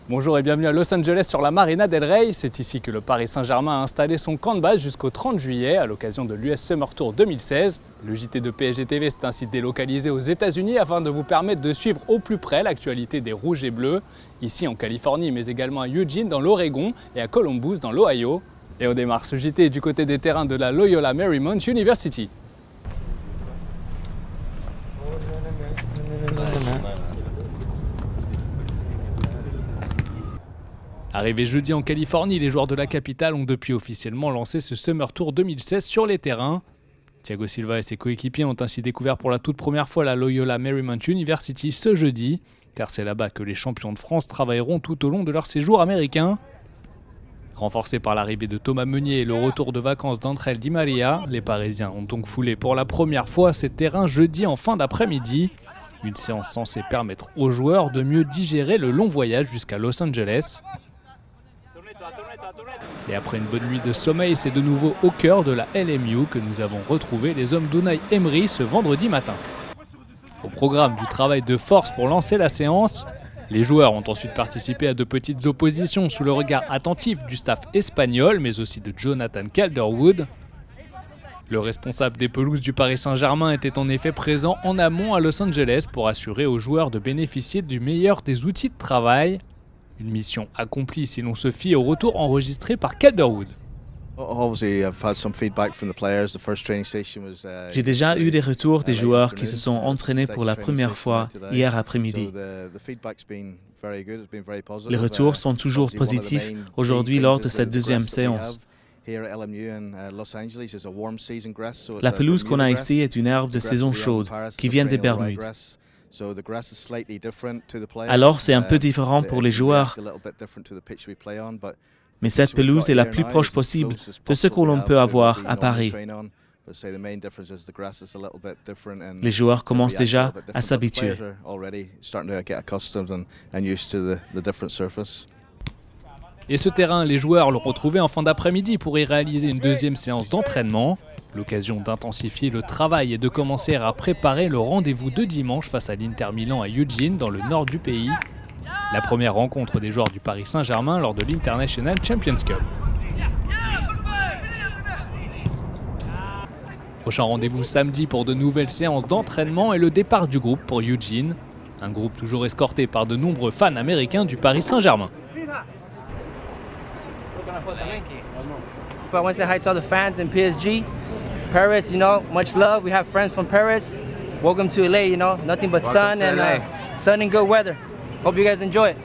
Bonjour et bienvenue à Los Angeles sur la Marina del Rey. C'est ici que le Paris Saint-Germain a installé son camp de base jusqu'au 30 juillet à l'occasion de l'US Summer Tour 2016. Le JT de PSG TV s'est ainsi délocalisé aux États-Unis afin de vous permettre de suivre au plus près l'actualité des Rouges et Bleus, ici en Californie mais également à Eugene dans l'Oregon et à Columbus dans l'Ohio. Et on démarre ce JT du côté des terrains de la Loyola Marymount University. Arrivés jeudi en Californie, les joueurs de la capitale ont depuis officiellement lancé ce Summer Tour 2016 sur les terrains. Thiago Silva et ses coéquipiers ont ainsi découvert pour la toute première fois la Loyola Marymount University ce jeudi, car c'est là-bas que les champions de France travailleront tout au long de leur séjour américain. Renforcés par l'arrivée de Thomas Meunier et le retour de vacances d'André Di Maria, les Parisiens ont donc foulé pour la première fois ces terrains jeudi en fin d'après-midi. Une séance censée permettre aux joueurs de mieux digérer le long voyage jusqu'à Los Angeles. Et après une bonne nuit de sommeil, c'est de nouveau au cœur de la LMU que nous avons retrouvé les hommes d'Unai Emery ce vendredi matin. Au programme du travail de force pour lancer la séance, les joueurs ont ensuite participé à de petites oppositions sous le regard attentif du staff espagnol, mais aussi de Jonathan Calderwood. Le responsable des pelouses du Paris Saint-Germain était en effet présent en amont à Los Angeles pour assurer aux joueurs de bénéficier du meilleur des outils de travail. Une mission accomplie si l'on se fie au retour enregistré par Calderwood. J'ai déjà eu des retours des joueurs qui se sont entraînés pour la première fois hier après-midi. Les retours sont toujours positifs aujourd'hui lors de cette deuxième séance. La pelouse qu'on a ici est une herbe de saison chaude qui vient des Bermudes. Alors c'est un peu différent pour les joueurs, mais cette pelouse est la plus proche possible de ce que l'on peut avoir à Paris. Les joueurs commencent déjà à s'habituer. Et ce terrain, les joueurs l'ont retrouvé en fin d'après-midi pour y réaliser une deuxième séance d'entraînement. L'occasion d'intensifier le travail et de commencer à préparer le rendez-vous de dimanche face à l'Inter Milan à Eugene, dans le nord du pays. La première rencontre des joueurs du Paris Saint-Germain lors de l'International Champions Cup. Prochain rendez-vous samedi pour de nouvelles séances d'entraînement et le départ du groupe pour Eugene. Un groupe toujours escorté par de nombreux fans américains du Paris Saint-Germain. I want to say hi to all the fans in PSG. Paris, you know, much love. We have friends from Paris. Welcome to LA, you know, nothing but sun and good weather. Hope you guys enjoy it.